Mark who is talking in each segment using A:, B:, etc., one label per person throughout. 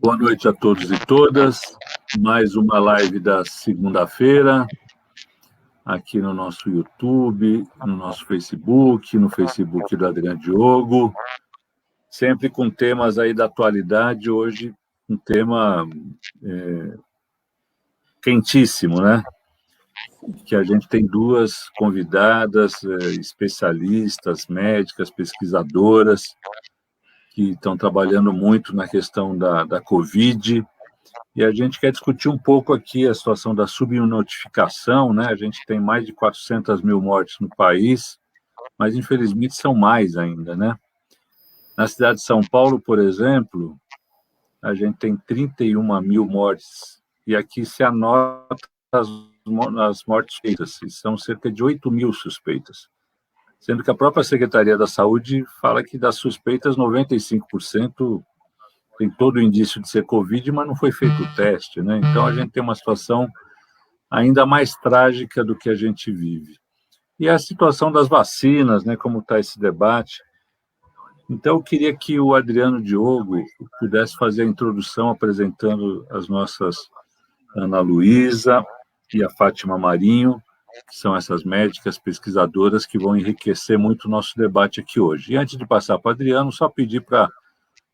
A: Boa noite a todos e todas. Mais uma live da segunda-feira, aqui no nosso YouTube, no nosso Facebook, no Facebook do Adriano Diogo, sempre com temas aí da atualidade. Hoje, um tema quentíssimo, né? Que a gente tem duas convidadas, especialistas, médicas, pesquisadoras, que estão trabalhando muito na questão da Covid. E a gente quer discutir um pouco aqui a situação da subnotificação, né? A gente tem mais de 400 mil mortes no país, mas infelizmente são mais ainda, né? Na cidade de São Paulo, por exemplo, a gente tem 31 mil mortes, e aqui se anota as mortes suspeitas, e são cerca de 8 mil suspeitas, sendo que a própria Secretaria da Saúde fala que das suspeitas, 95% tem todo o indício de ser Covid, mas não foi feito o teste, né? Então, a gente tem uma situação ainda mais trágica do que a gente vive. E a situação das vacinas, né? Como está esse debate. Então, eu queria que o Adriano Diogo pudesse fazer a introdução apresentando as nossas Ana Luísa e a Fátima Marinho, que são essas médicas pesquisadoras que vão enriquecer muito o nosso debate aqui hoje. E antes de passar para o Adriano, só pedir para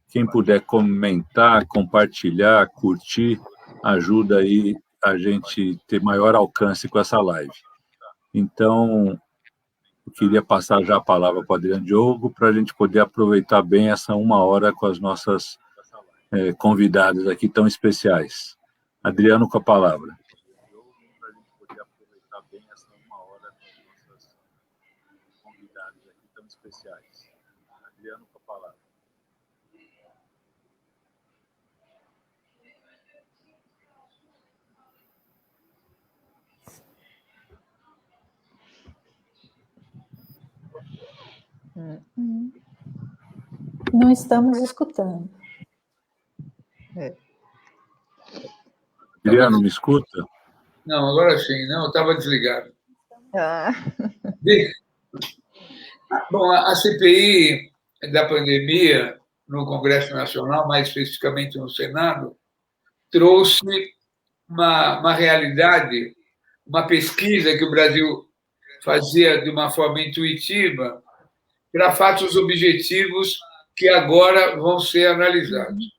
A: quem puder comentar, compartilhar, curtir, ajuda aí a gente ter maior alcance com essa live. Então, eu queria passar já a palavra para o Adriano Diogo, para a gente poder aproveitar bem essa uma hora com as nossas convidadas aqui tão especiais. Adriano, com a palavra. Adriano, com a palavra.
B: Não estamos escutando.
A: Adriano, me escuta?
C: Não, agora sim. Não, eu estava desligado. Bom, a CPI da pandemia no Congresso Nacional, mais especificamente no Senado, trouxe uma realidade, uma pesquisa que o Brasil fazia de uma forma intuitiva para fatos objetivos que agora vão ser analisados.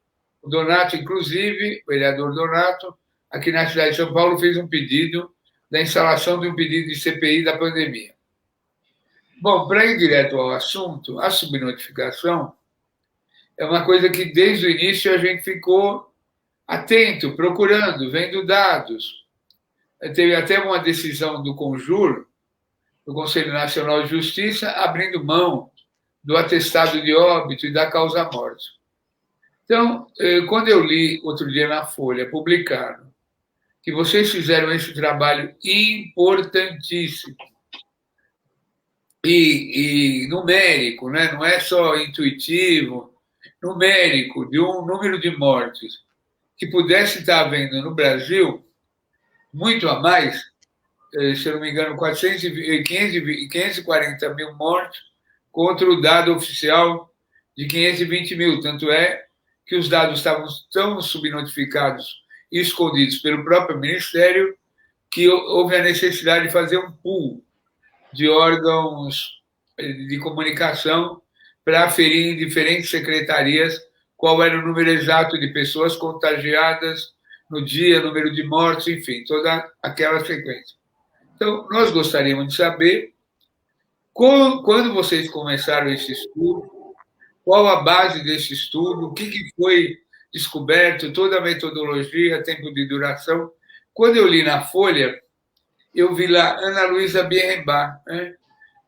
C: O Donato, inclusive, o vereador Donato, aqui na cidade de São Paulo, fez um pedido da instalação de um pedido de CPI da pandemia. Bom, para ir direto ao assunto, a subnotificação é uma coisa que, desde o início, a gente ficou atento, procurando, vendo dados. Teve até uma decisão do CONJUR, do Conselho Nacional de Justiça, abrindo mão do atestado de óbito e da causa-morte. Então, quando eu li outro dia na Folha, publicaram que vocês fizeram esse trabalho importantíssimo e numérico, né? Não é só intuitivo, numérico, de um número de mortes que pudesse estar havendo no Brasil muito a mais, se eu não me engano, 540 mil mortes contra o dado oficial de 520 mil. Tanto é que os dados estavam tão subnotificados e escondidos pelo próprio Ministério que houve a necessidade de fazer um pool de órgãos de comunicação para aferir em diferentes secretarias qual era o número exato de pessoas contagiadas no dia, número de mortes, enfim, toda aquela sequência. Então, nós gostaríamos de saber quando vocês começaram esse estudo, qual a base desse estudo, o que foi descoberto, toda a metodologia, tempo de duração. Quando eu li na Folha, eu vi lá Ana Luísa Bienrehbar, né?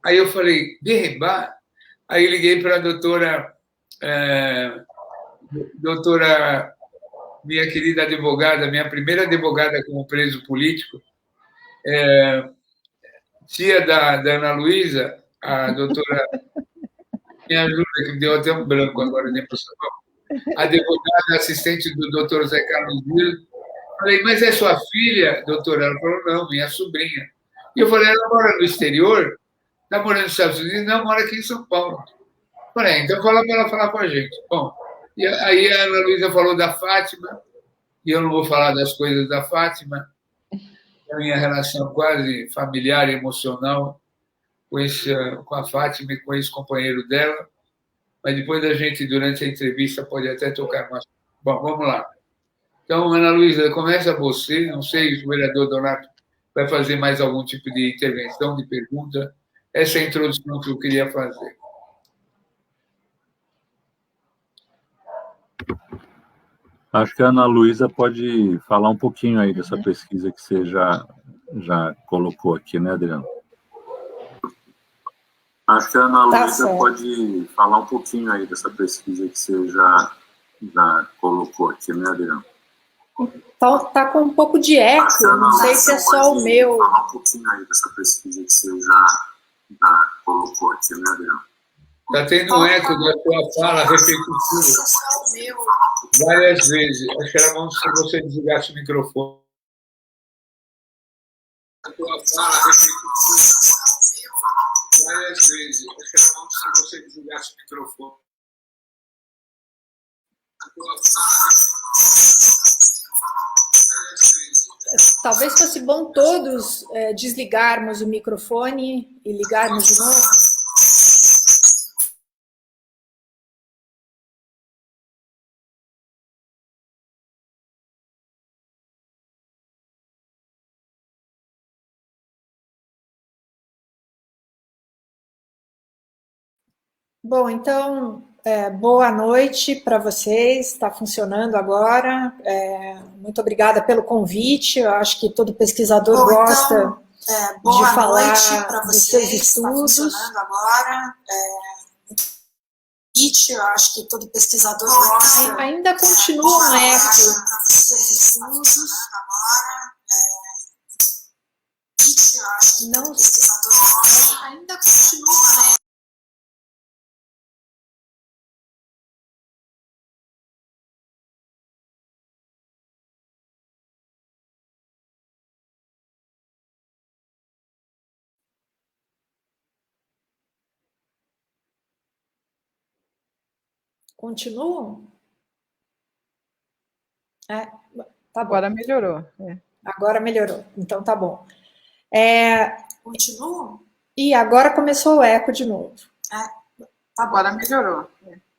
C: Aí eu falei, Bienrehbar? Aí liguei para a doutora, minha querida advogada, minha primeira advogada como preso político, tia da Ana Luísa, a doutora, me ajuda, que me deu até um branco agora, nem para a advogada assistente do doutor Zé Carlos Vila. Falei, mas é sua filha, doutora? Ela falou, não, minha sobrinha. E eu falei, ela mora no exterior? Está morando nos Estados Unidos? Não, mora aqui em São Paulo. Falei, então fala para ela falar com a gente. Bom, E aí a Ana Luísa falou da Fátima, e eu não vou falar das coisas da Fátima, a minha relação quase familiar e emocional com a Fátima e com esse companheiro dela, mas depois a gente, durante a entrevista, pode até tocar mais. Bom, vamos lá. Então, Ana Luísa, começa você, não sei se o vereador Donato vai fazer mais algum tipo de intervenção, de pergunta. Essa é a introdução que eu queria fazer.
A: Acho que a Ana Luísa pode falar um pouquinho aí dessa pesquisa que você já colocou aqui, né, Adriano? Acho que a Ana Luísa pode falar um pouquinho aí dessa pesquisa que você já colocou aqui, né, Adriano?
B: Então, tá com um pouco de eco, não sei se é só o meu.
A: Falar um pouquinho aí dessa pesquisa que você já colocou aqui, né, Adriano?
C: Está tendo um eco da sua fala repetitiva várias vezes. Acho que era bom se você desligasse o microfone. A sua fala repetitiva várias vezes. Acho que era bom se você desligasse o microfone.
B: Talvez fosse bom todos desligarmos o microfone e ligarmos de novo. Bom, então, boa noite para vocês, está funcionando agora. Muito obrigada pelo convite, eu acho que todo pesquisador gosta de falar dos seus estudos. Está funcionando agora. Eu acho que todo pesquisador gosta. Ainda continua um eco. Não, ainda continua um eco. Continuam? Tá bom.
D: Agora melhorou.
B: Agora melhorou, então tá bom. Continuam? E agora começou o eco de novo. Tá bom.
D: Agora melhorou.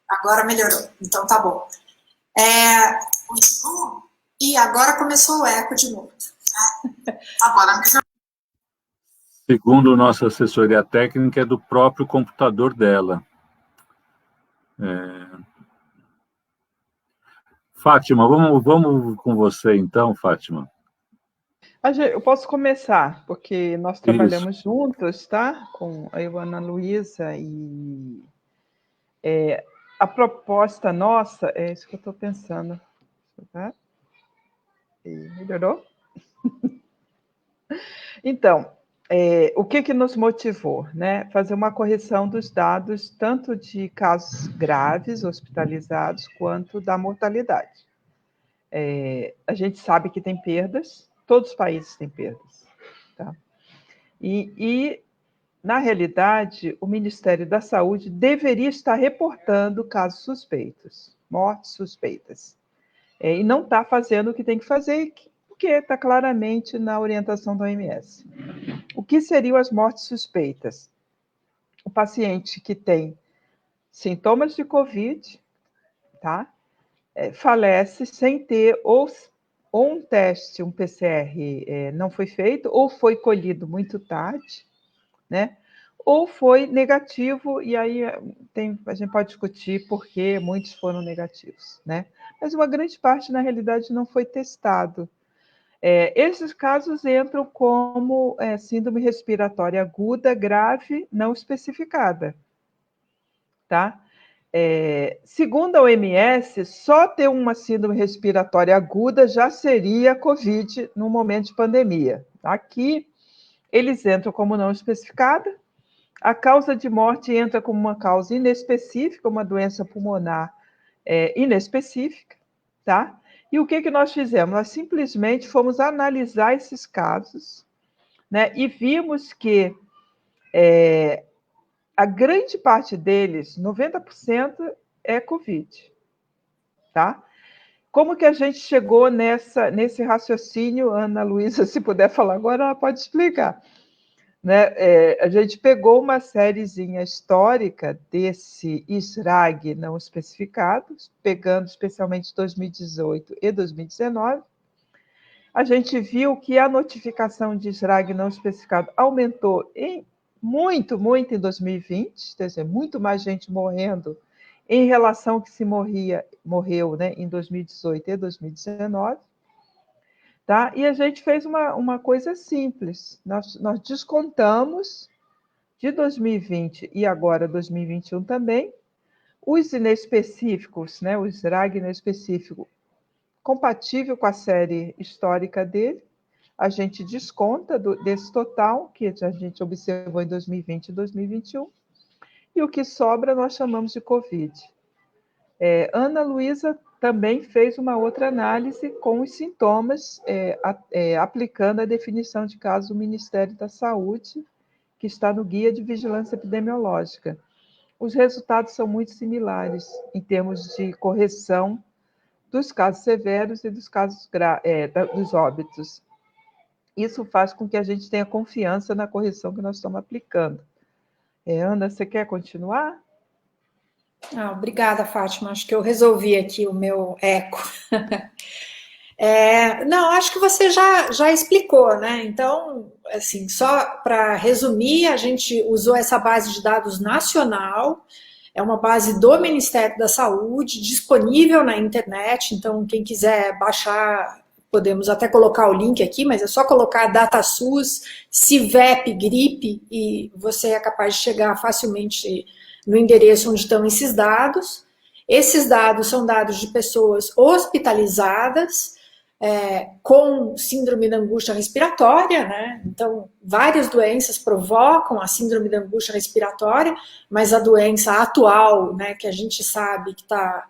B: Agora melhorou, então tá bom. Continuam? E agora começou o eco de novo.
D: Agora melhorou.
A: Segundo nossa assessoria técnica, é do próprio computador dela. Fátima, vamos com você então, Fátima.
D: Eu posso começar, porque nós trabalhamos juntos, tá? Com a Ana Luísa e a proposta nossa, é isso que eu estou pensando. Tá? Melhorou? Então, o que nos motivou? Né? Fazer uma correção dos dados, tanto de casos graves, hospitalizados, quanto da mortalidade. A gente sabe que tem perdas, todos os países têm perdas. Tá? E, na realidade, o Ministério da Saúde deveria estar reportando casos suspeitos, mortes suspeitas. E não está fazendo o que tem que fazer, porque está claramente na orientação da OMS. O que seriam as mortes suspeitas? O paciente que tem sintomas de Covid, tá? Falece sem ter ou um teste, um PCR não foi feito, ou foi colhido muito tarde, né? Ou foi negativo, e aí a gente pode discutir por que muitos foram negativos, né? Mas uma grande parte, na realidade, não foi testado. Esses casos entram como síndrome respiratória aguda, grave, não especificada, tá? Segundo a OMS, só ter uma síndrome respiratória aguda já seria COVID no momento de pandemia. Aqui, eles entram como não especificada. A causa de morte entra como uma causa inespecífica, uma doença pulmonar inespecífica, tá? E o que nós fizemos? Nós simplesmente fomos analisar esses casos, né? E vimos que a grande parte deles, 90%, é Covid, tá? Como que a gente chegou nesse raciocínio? Ana Luísa, se puder falar agora, ela pode explicar. Né? A gente pegou uma sériezinha histórica desse SRAG não especificados, pegando especialmente 2018 e 2019. A gente viu que a notificação de SRAG não especificado aumentou muito em 2020, quer dizer, muito mais gente morrendo em relação ao que se morreu, né, em 2018 e 2019. Tá? E a gente fez uma coisa simples. Nós descontamos de 2020 e agora 2021 também os inespecíficos, né, o SRAG inespecífico, compatível com a série histórica dele, a gente desconta desse total que a gente observou em 2020 e 2021, e o que sobra nós chamamos de Covid. Ana Luísa também fez uma outra análise com os sintomas, aplicando a definição de caso do Ministério da Saúde, que está no Guia de Vigilância Epidemiológica. Os resultados são muito similares em termos de correção dos casos severos e dos casos dos óbitos. Isso faz com que a gente tenha confiança na correção que nós estamos aplicando. Ana, você quer continuar?
B: Obrigada, Fátima. Acho que eu resolvi aqui o meu eco. Não, acho que você já explicou, né? Então, assim, só para resumir, a gente usou essa base de dados nacional, é uma base do Ministério da Saúde, disponível na internet, então quem quiser baixar, podemos até colocar o link aqui, mas é só colocar DataSUS, CIVEP, gripe, e você é capaz de chegar facilmente no endereço onde estão esses dados. Esses dados são dados de pessoas hospitalizadas, com síndrome da angústia respiratória, né? Então, várias doenças provocam a síndrome da angústia respiratória, mas a doença atual, né, que a gente sabe que está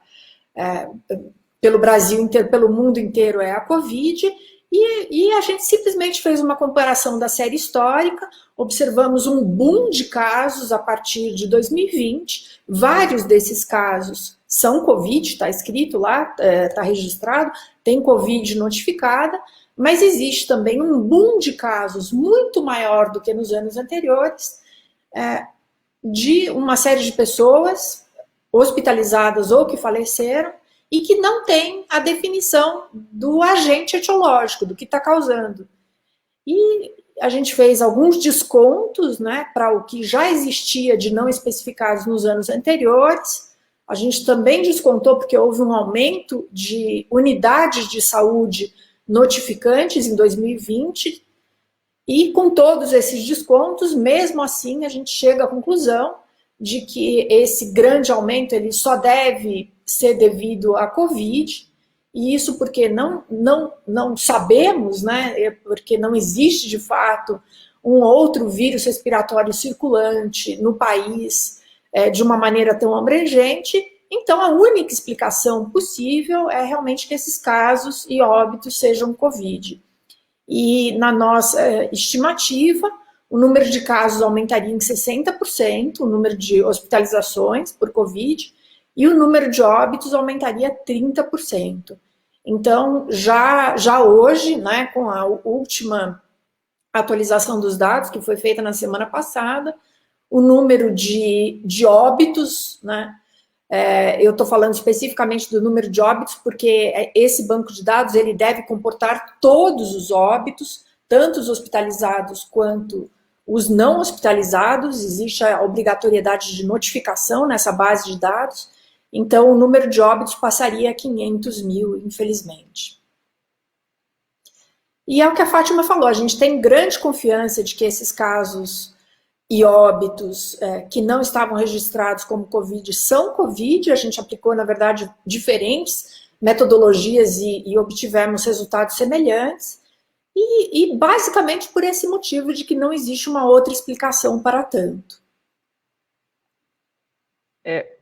B: pelo Brasil inteiro, pelo mundo inteiro, é a Covid, e a gente simplesmente fez uma comparação da série histórica, observamos um boom de casos a partir de 2020, vários desses casos são Covid, está escrito lá, está registrado, tem Covid notificada, mas existe também um boom de casos muito maior do que nos anos anteriores, de uma série de pessoas hospitalizadas ou que faleceram e que não tem a definição do agente etiológico, do que está causando. E a gente fez alguns descontos, né, para o que já existia de não especificados nos anos anteriores. A gente também descontou porque houve um aumento de unidades de saúde notificantes em 2020, e com todos esses descontos, mesmo assim, a gente chega à conclusão de que esse grande aumento ele só deve ser devido à Covid, e isso porque não sabemos, né, porque não existe de fato um outro vírus respiratório circulante no país de uma maneira tão abrangente. Então, a única explicação possível é realmente que esses casos e óbitos sejam Covid. E na nossa estimativa, o número de casos aumentaria em 60%, o número de hospitalizações por Covid, e o número de óbitos aumentaria 30%. Então, já hoje, né, com a última atualização dos dados, que foi feita na semana passada, o número de óbitos, né, eu estou falando especificamente do número de óbitos, porque esse banco de dados ele deve comportar todos os óbitos, tanto os hospitalizados quanto os não hospitalizados, existe a obrigatoriedade de notificação nessa base de dados, então o número de óbitos passaria a 500 mil, infelizmente. E é o que a Fátima falou, a gente tem grande confiança de que esses casos e óbitos que não estavam registrados como Covid são Covid, a gente aplicou, na verdade, diferentes metodologias e obtivemos resultados semelhantes, e basicamente por esse motivo de que não existe uma outra explicação para tanto.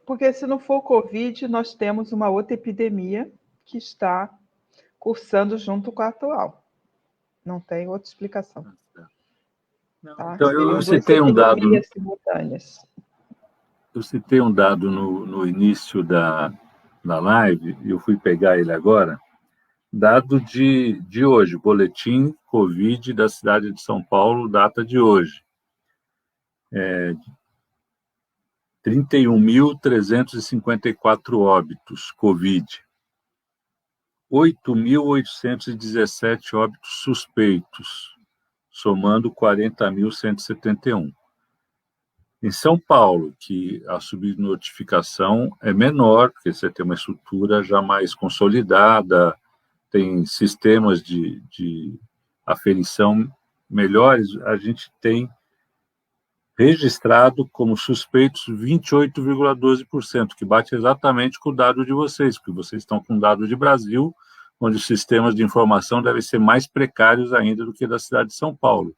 D: Porque se não for Covid, nós temos uma outra epidemia que está cursando junto com a atual. Não tem outra explicação.
A: Tá? Então, eu citei um dado. Eu citei um dado no início na live, e eu fui pegar ele agora, dado de hoje, boletim Covid da cidade de São Paulo, data de hoje. 31.354 óbitos Covid. 8.817 óbitos suspeitos, somando 40.171. Em São Paulo, que a subnotificação é menor, porque você tem uma estrutura já mais consolidada, tem sistemas de aferição melhores, a gente tem registrado como suspeitos 28,12%, que bate exatamente com o dado de vocês, porque vocês estão com o dado de Brasil, onde os sistemas de informação devem ser mais precários ainda do que da cidade de São Paulo.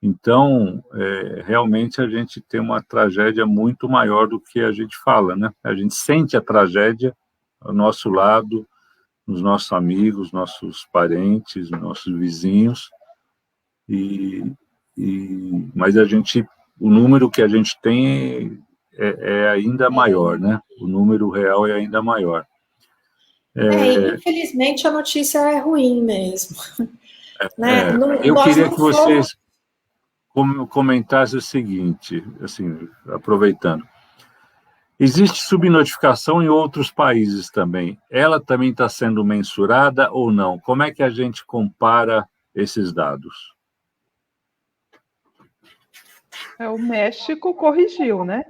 A: Então, realmente a gente tem uma tragédia muito maior do que a gente fala, né? A gente sente a tragédia ao nosso lado, nos nossos amigos, nossos parentes, nossos vizinhos, mas o número que a gente tem é ainda maior, né? O número real é ainda maior.
B: Infelizmente a notícia é ruim mesmo. Né?
A: Eu queria que vocês comentassem o seguinte, assim, aproveitando. Existe subnotificação em outros países também. Ela também está sendo mensurada ou não? Como é que a gente compara esses dados?
D: O México corrigiu, né?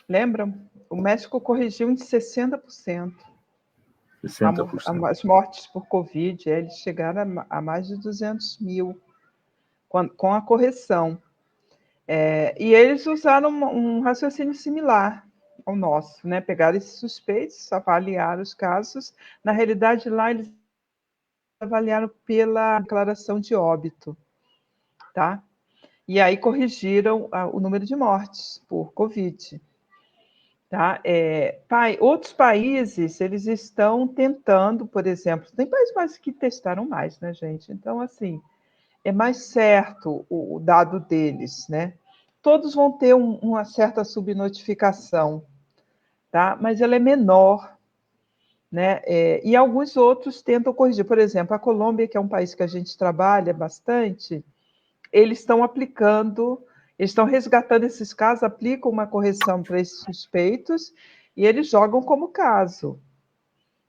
D: Lembram? O México corrigiu em 60%.
A: 60%.
D: As mortes por Covid, eles chegaram a mais de 200 mil com a correção. E eles usaram um raciocínio similar ao nosso, né? Pegaram esses suspeitos, avaliaram os casos. Na realidade, lá eles avaliaram pela declaração de óbito, tá? E aí corrigiram o número de mortes por Covid. Tá? Outros países, eles estão tentando, por exemplo, tem países mais que testaram mais, né, gente? Então, assim, é mais certo o dado deles, né? Todos vão ter uma certa subnotificação, tá? Mas ela é menor, né? E alguns outros tentam corrigir. Por exemplo, a Colômbia, que é um país que a gente trabalha bastante, eles estão resgatando esses casos, aplicam uma correção para esses suspeitos e eles jogam como caso.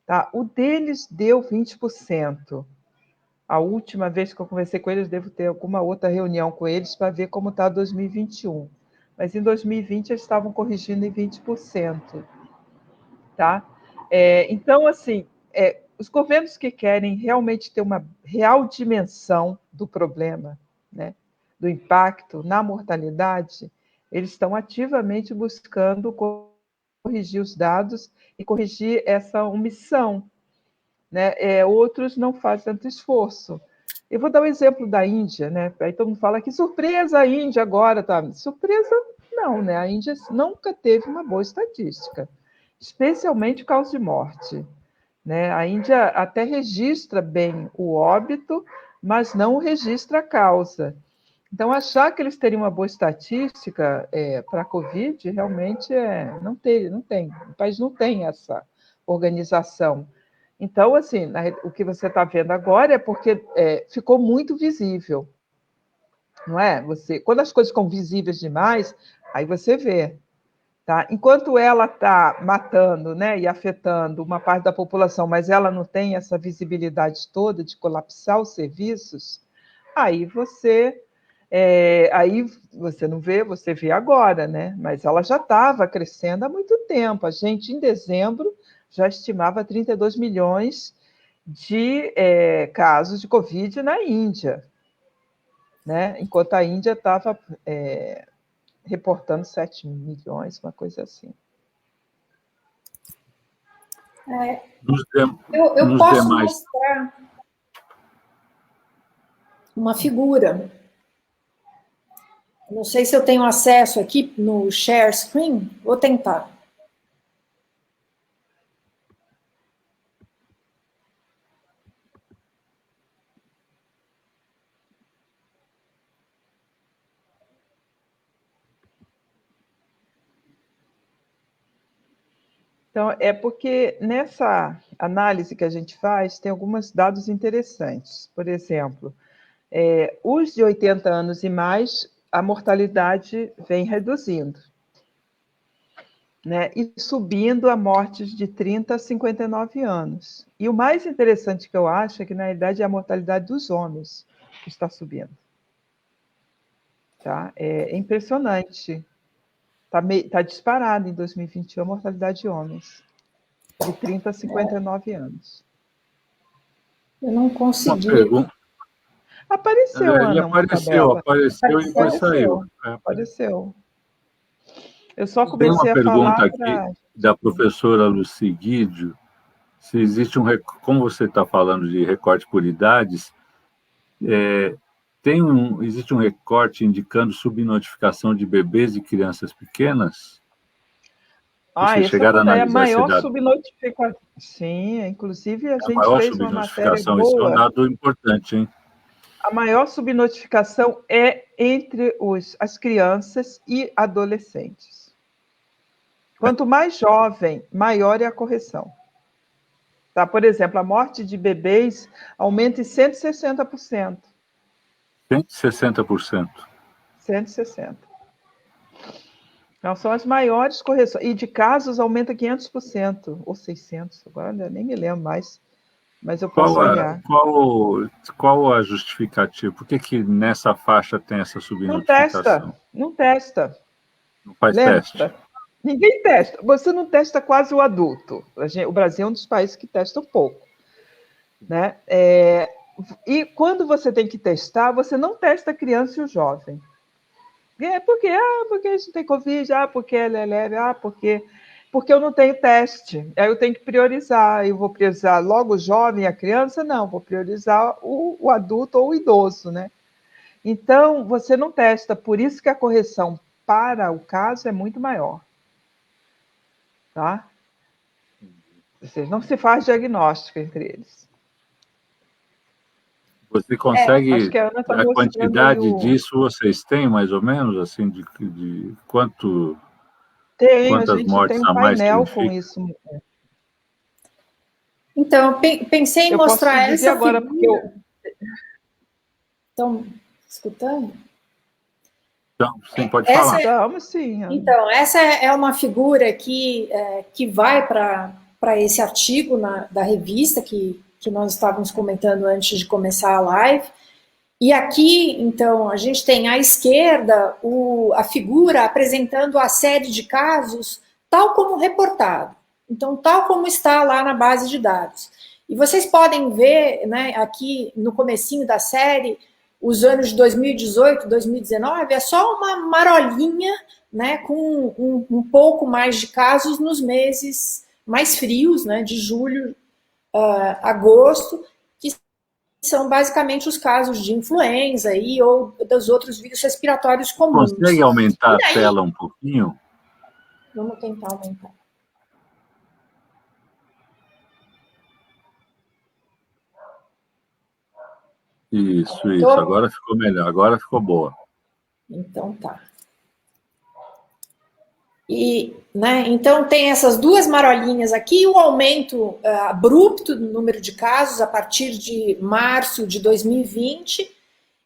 D: Tá? O deles deu 20%. A última vez que eu conversei com eles, devo ter alguma outra reunião com eles para ver como está 2021. Mas em 2020 eles estavam corrigindo em 20%. Tá? Então, assim, os governos que querem realmente ter uma real dimensão do problema, né, do impacto na mortalidade, eles estão ativamente buscando corrigir os dados e corrigir essa omissão. Né? Outros não fazem tanto esforço. Eu vou dar o exemplo da Índia, né? Aí todo mundo fala que surpresa a Índia agora, tá? Surpresa não, né? A Índia nunca teve uma boa estatística, especialmente causa de morte. Né? A Índia até registra bem o óbito, mas não registra a causa. Então, achar que eles teriam uma boa estatística para a Covid, realmente não tem. O país não tem essa organização. Então, assim, o que você está vendo agora é porque ficou muito visível, não é? Quando as coisas ficam visíveis demais, aí você vê. Tá? Enquanto ela está matando, né, e afetando uma parte da população, mas ela não tem essa visibilidade toda de colapsar os serviços, aí você não vê, você vê agora, né? Mas ela já estava crescendo há muito tempo. A gente, em dezembro, já estimava 32 milhões de casos de Covid na Índia, né? Enquanto a Índia estava reportando 7 milhões, uma coisa assim.
B: Eu posso mostrar uma figura. Não sei se eu tenho acesso aqui no share screen. Vou tentar.
D: Então, é porque nessa análise que a gente faz, tem alguns dados interessantes. Por exemplo, os de 80 anos e mais, a mortalidade vem reduzindo, né? E subindo a mortes de 30 a 59 anos. E o mais interessante que eu acho é que, na realidade, é a mortalidade dos homens que está subindo. Tá? É impressionante. Está disparado em 2021 a mortalidade de homens, de 30 a 59 anos.
B: Eu não
A: Uma
B: consegui.
A: pergunta.
D: Apareceu,
A: Ele
D: Ana, uma tabela.
A: apareceu e depois saiu.
D: Apareceu. Eu só
A: Tem uma
D: comecei a
A: pergunta
D: falar
A: aqui
D: para...
A: da professora Lucy Guidio, se existe como você está falando de recorte por idades, existe um recorte indicando subnotificação de bebês e crianças pequenas? Vocês
D: essa
A: chegaram a
D: é a
A: analisar esse
D: maior
A: dado?
D: subnotificação. Sim, inclusive a
A: A
D: gente
A: maior
D: fez uma matéria
A: subnotificação, esse é um
D: boa.
A: dado importante, hein?
D: A maior subnotificação é entre as crianças e adolescentes. Quanto mais jovem, maior é a correção. Tá? Por exemplo, a morte de bebês aumenta em 160%.
A: 160%.
D: 160%. Então, são as maiores correções. E de casos aumenta 500%, ou 600%, agora nem me lembro mais, mas eu posso olhar.
A: Qual a justificativa? Por que nessa faixa tem essa subnotificação?
D: Não testa.
A: Não faz
D: Lembra?
A: teste?
D: Ninguém testa. Você não testa quase o adulto. O Brasil é um dos países que testa um pouco. Né? E quando você tem que testar, você não testa a criança e o jovem. Porque a gente tem Covid, porque ela é leve, porque eu não tenho teste. Aí eu tenho que priorizar. Eu vou priorizar logo o jovem e a criança? Não, vou priorizar o adulto ou o idoso, né? Então, você não testa. Por isso que a correção para o caso é muito maior. Tá? Ou seja, não se faz diagnóstico entre eles.
A: Você consegue,
D: acho que a Ana tá
A: a quantidade
D: mostrando aí
A: disso vocês têm, mais ou menos, assim, de
D: a
A: quantas
D: gente tem
A: mortes
D: um
A: a mais
D: painel com
A: significa?
D: isso.
B: Então, eu pensei em
D: Eu
B: mostrar
D: posso dizer
B: essa
D: agora,
B: figura.
D: porque
B: Estão escutando?
A: Então, sim, pode
B: Essa,
A: falar.
D: Vamos sim. Ana.
B: Então, essa é uma figura que vai para esse artigo da revista que nós estávamos comentando antes de começar a live. E aqui, então, a gente tem à esquerda a figura apresentando a série de casos tal como reportado. Então, tal como está lá na base de dados. E vocês podem ver, né, aqui no comecinho da série, os anos de 2018, 2019, é só uma marolinha, né, com um pouco mais de casos nos meses mais frios, né, de julho, agosto, que são basicamente os casos de influenza ou dos outros vírus respiratórios comuns.
A: Consegue aumentar a tela um pouquinho?
B: Vamos tentar aumentar.
A: Isso. Agora ficou melhor, agora ficou boa.
B: Então tá. Então tem essas duas marolinhas aqui, o aumento abrupto do número de casos a partir de março de 2020,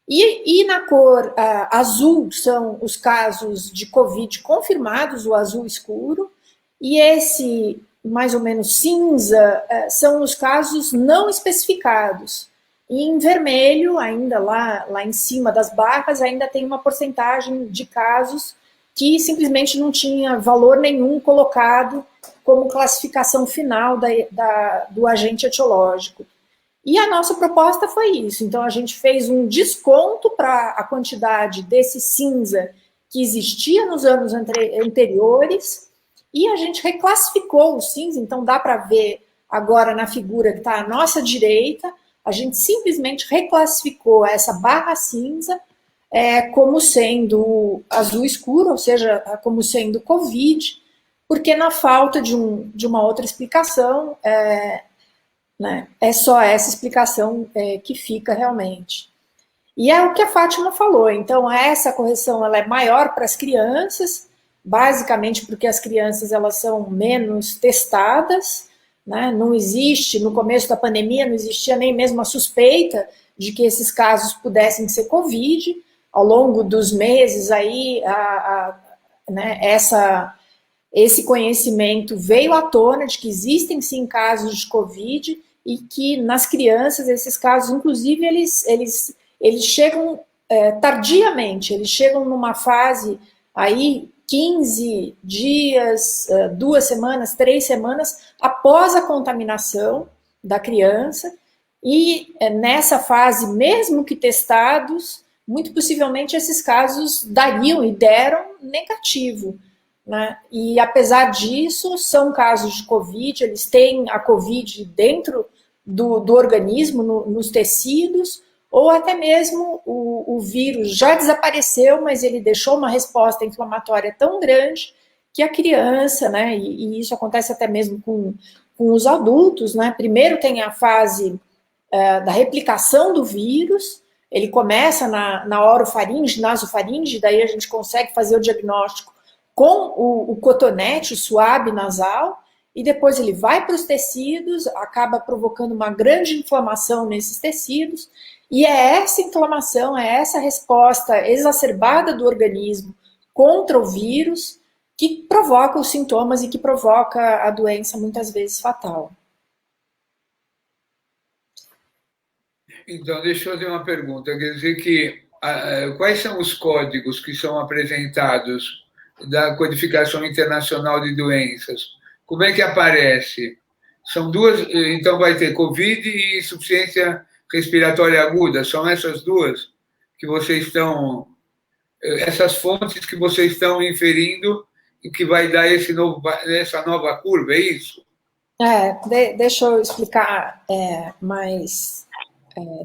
B: e na cor azul são os casos de Covid confirmados, o azul escuro, e esse mais ou menos cinza são os casos não especificados. E em vermelho, ainda lá em cima das barras, ainda tem uma porcentagem de casos que simplesmente não tinha valor nenhum colocado como classificação final do agente etiológico. E a nossa proposta foi isso. Então, a gente fez um desconto para a quantidade desse cinza que existia nos anos anteriores e a gente reclassificou o cinza. Então, dá para ver agora na figura que está à nossa direita, a gente simplesmente reclassificou essa barra cinza como sendo azul escuro, ou seja, como sendo Covid, porque na falta de uma outra explicação, né, é só essa explicação que fica realmente. E é o que a Fátima falou, então essa correção ela é maior para as crianças, basicamente porque as crianças elas são menos testadas, né? Não existe, no começo da pandemia, não existia nem mesmo a suspeita de que esses casos pudessem ser Covid. Ao longo dos meses, aí, né, esse conhecimento veio à tona de que existem, sim, casos de Covid e que, nas crianças, esses casos, inclusive, eles chegam tardiamente, eles chegam numa fase aí 15 dias, 2 semanas, 3 semanas após a contaminação da criança, e nessa fase, mesmo que testados, muito possivelmente esses casos dariam e deram negativo, né? E apesar disso, são casos de Covid, eles têm a Covid dentro do organismo, nos tecidos, ou até mesmo o vírus já desapareceu, mas ele deixou uma resposta inflamatória tão grande que a criança, né, e isso acontece até mesmo com os adultos, né, primeiro tem a fase da replicação do vírus, ele começa na orofaringe, nasofaringe, daí a gente consegue fazer o diagnóstico com o cotonete, o suave nasal, e depois ele vai para os tecidos, acaba provocando uma grande inflamação nesses tecidos, e é essa inflamação, é essa resposta exacerbada do organismo contra o vírus que provoca os sintomas e que provoca a doença muitas vezes fatal.
C: Então, deixa eu fazer uma pergunta. Quer dizer que quais são os códigos que são apresentados da Codificação Internacional de Doenças? Como é que aparece? São duas, então vai ter Covid e insuficiência respiratória aguda, são essas duas que vocês estão, essas fontes que vocês estão inferindo e que vai dar essa nova curva, é isso?
B: Deixa eu explicar mais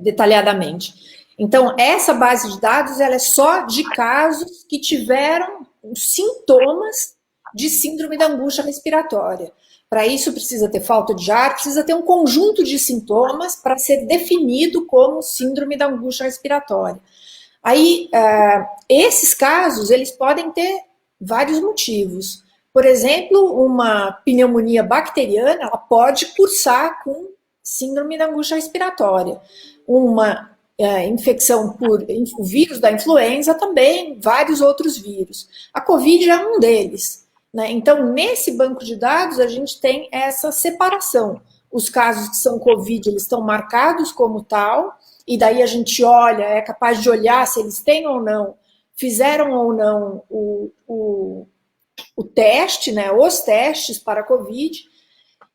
B: detalhadamente. Então, essa base de dados ela é só de casos que tiveram sintomas de síndrome da angústia respiratória. Para isso, precisa ter falta de ar, precisa ter um conjunto de sintomas para ser definido como síndrome da angústia respiratória. Aí, esses casos, eles podem ter vários motivos. Por exemplo, uma pneumonia bacteriana, ela pode cursar com síndrome da angústia respiratória. Uma infecção por o vírus da influenza também, vários outros vírus. A Covid é um deles, né? Então, nesse banco de dados, a gente tem essa separação. Os casos que são Covid, eles estão marcados como tal, e daí a gente olha, é capaz de olhar se eles têm ou não, fizeram ou não o teste, né, os testes para a Covid,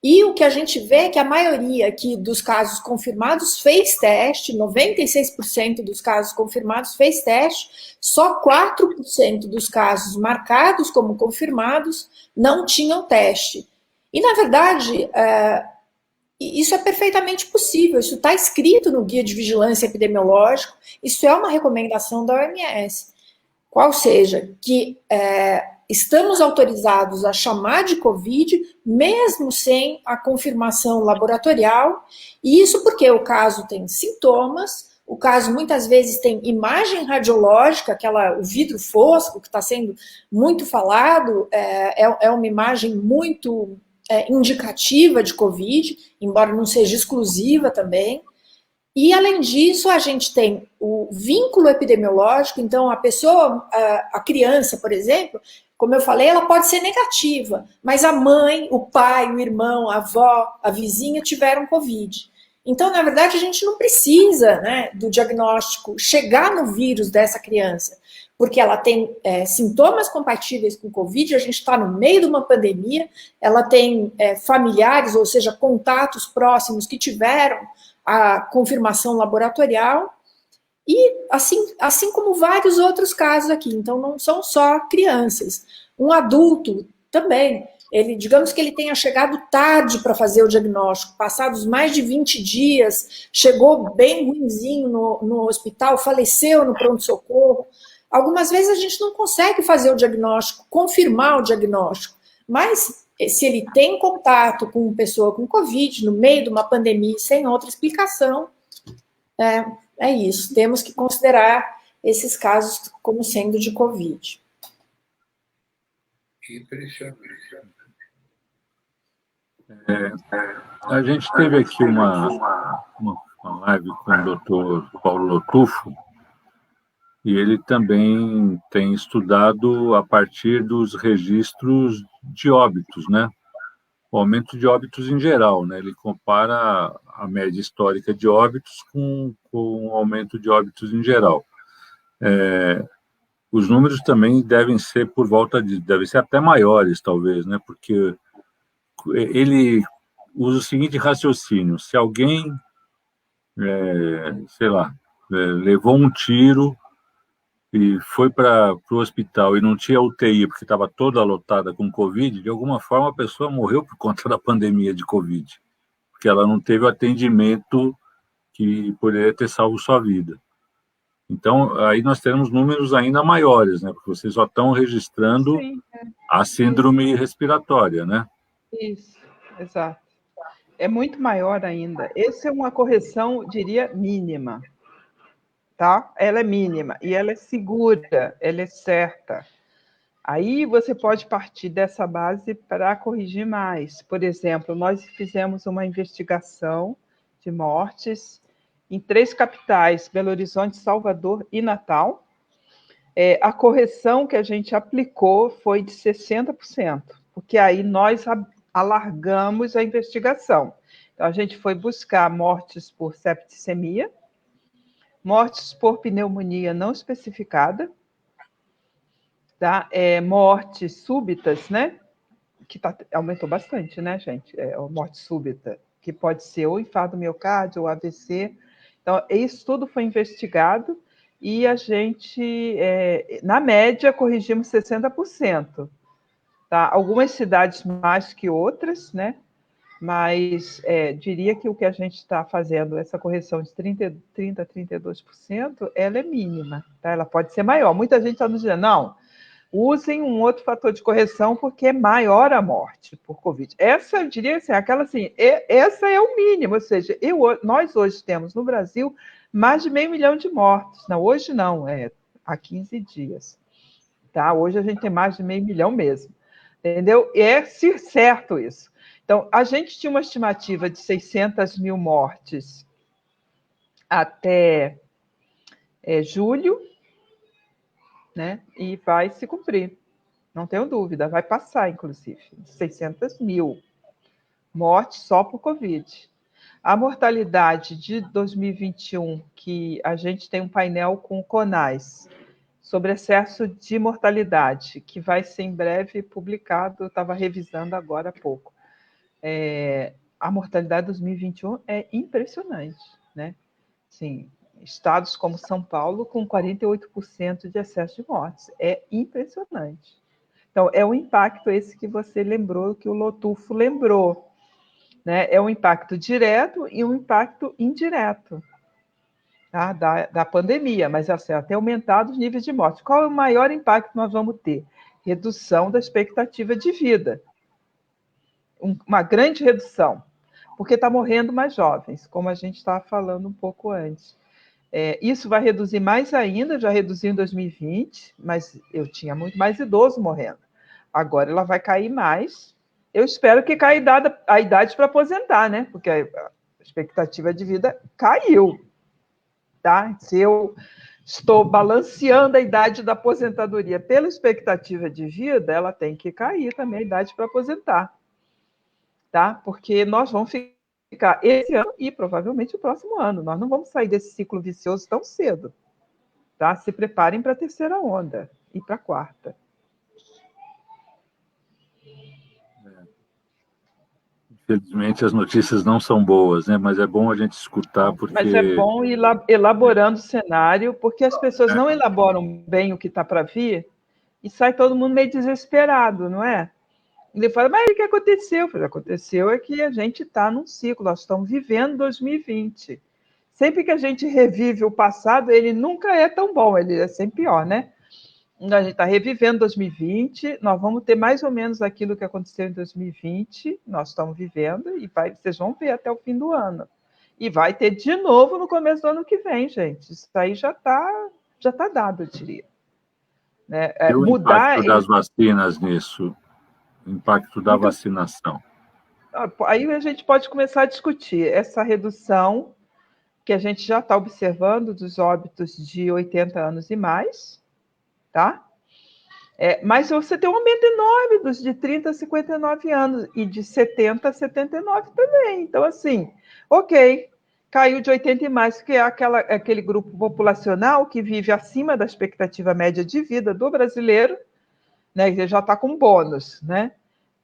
B: e o que a gente vê é que a maioria aqui dos casos confirmados fez teste, 96% dos casos confirmados fez teste, só 4% dos casos marcados como confirmados não tinham teste. E, na verdade, isso é perfeitamente possível, isso está escrito no Guia de Vigilância Epidemiológica, isso é uma recomendação da OMS, qual seja, que estamos autorizados a chamar de Covid, mesmo sem a confirmação laboratorial, e isso porque o caso tem sintomas, o caso muitas vezes tem imagem radiológica, o vidro fosco, que está sendo muito falado, é uma imagem muito indicativa de Covid, embora não seja exclusiva também. E, além disso, a gente tem o vínculo epidemiológico, então a pessoa, a criança, por exemplo, como eu falei, ela pode ser negativa, mas a mãe, o pai, o irmão, a avó, a vizinha tiveram Covid. Então, na verdade, a gente não precisa, né, do diagnóstico chegar no vírus dessa criança, porque ela tem sintomas compatíveis com Covid, a gente está no meio de uma pandemia, ela tem familiares, ou seja, contatos próximos que tiveram a confirmação laboratorial, e assim como vários outros casos aqui. Então, não são só crianças. Um adulto também, digamos que ele tenha chegado tarde para fazer o diagnóstico, passados mais de 20 dias, chegou bem ruinzinho no hospital, faleceu no pronto-socorro. Algumas vezes a gente não consegue fazer o diagnóstico, confirmar o diagnóstico, mas se ele tem contato com uma pessoa com Covid, no meio de uma pandemia, sem outra explicação, é isso. Temos que considerar esses casos como sendo de Covid.
C: Impressionante.
A: A gente teve aqui uma live com o doutor Paulo Lotufo, e ele também tem estudado a partir dos registros de óbitos, né? O aumento de óbitos em geral, né? Ele compara a média histórica de óbitos com o aumento de óbitos em geral. Os números também devem ser devem ser até maiores, talvez, né? Porque ele usa o seguinte raciocínio: se alguém, sei lá, levou um tiro e foi para o hospital e não tinha UTI porque estava toda lotada com Covid, de alguma forma a pessoa morreu por conta da pandemia de Covid, porque ela não teve o atendimento que poderia ter salvo sua vida. Então, aí nós temos números ainda maiores, né? Porque vocês só estão registrando a síndrome respiratória, né?
D: Isso, exato. É muito maior ainda. Essa é uma correção, diria, mínima. Tá? Ela é mínima e ela é segura, ela é certa. Aí você pode partir dessa base para corrigir mais. Por exemplo, nós fizemos uma investigação de mortes em 3 capitais, Belo Horizonte, Salvador e Natal. A correção que a gente aplicou foi de 60%, porque aí nós alargamos a investigação. Então, a gente foi buscar mortes por septicemia, mortes por pneumonia não especificada, tá? Mortes súbitas, né? Que aumentou bastante, né, gente? Morte súbita, que pode ser ou infarto do miocárdio ou AVC. Então, isso tudo foi investigado e a gente, na média, corrigimos 60%. Tá? Algumas cidades mais que outras, né? Mas diria que o que a gente está fazendo, essa correção de 30% a 32%, ela é mínima, tá? Ela pode ser maior. Muita gente está nos dizendo, não, usem um outro fator de correção porque é maior a morte por Covid. Essa, eu diria assim, essa é o mínimo, ou seja, nós hoje temos no Brasil mais de 500 mil de mortes. Não, hoje não, há 15 dias. Tá? Hoje a gente tem mais de 500 mil mesmo. Entendeu? E é certo isso. Então, a gente tinha uma estimativa de 600 mil mortes até julho, né? E vai se cumprir, não tenho dúvida, vai passar, inclusive, 600 mil mortes só por Covid. A mortalidade de 2021, que a gente tem um painel com o CONAS, sobre excesso de mortalidade, que vai ser em breve publicado, eu estava revisando agora há pouco. A mortalidade de 2021 é impressionante, né? Sim, estados como São Paulo com 48% de excesso de mortes. É impressionante. Então, é o impacto esse que você lembrou, que o Lotufo lembrou. Né? É um impacto direto e um impacto indireto, tá? da pandemia, mas assim, até aumentado os níveis de morte. Qual é o maior impacto que nós vamos ter? Redução da expectativa de vida. Uma grande redução, porque está morrendo mais jovens, como a gente estava falando um pouco antes. Isso vai reduzir mais ainda, já reduziu em 2020, mas eu tinha muito mais idoso morrendo. Agora ela vai cair mais. Eu espero que caia a idade para aposentar, né? Porque a expectativa de vida caiu. Tá? Se eu estou balanceando a idade da aposentadoria pela expectativa de vida, ela tem que cair também a idade para aposentar. Tá? Porque nós vamos ficar esse ano e provavelmente o próximo ano. Nós não vamos sair desse ciclo vicioso tão cedo. Tá? Se preparem para a terceira onda e para a quarta.
A: Infelizmente, as notícias não são boas, né? Mas é bom a gente escutar, porque...
D: Mas é bom ir elaborando o cenário, porque as pessoas não elaboram bem o que está para vir e sai todo mundo meio desesperado, não é? Ele fala, mas o que aconteceu? Eu falei, aconteceu é que a gente está num ciclo, nós estamos vivendo 2020. Sempre que a gente revive o passado, ele nunca é tão bom, ele é sempre pior, né? A gente está revivendo 2020, nós vamos ter mais ou menos aquilo que aconteceu em 2020, nós estamos vivendo, e vocês vão ver até o fim do ano. E vai ter de novo no começo do ano que vem, gente. Isso aí já tá dado, eu diria.
A: E o impacto das vacinas nisso? impacto da vacinação?
D: Aí a gente pode começar a discutir essa redução que a gente já está observando dos óbitos de 80 anos e mais, tá? Mas você tem um aumento enorme dos de 30 a 59 anos e de 70 a 79 também. Então, assim, ok, caiu de 80 e mais, que é aquele grupo populacional que vive acima da expectativa média de vida do brasileiro, né? Ele já está com bônus, né?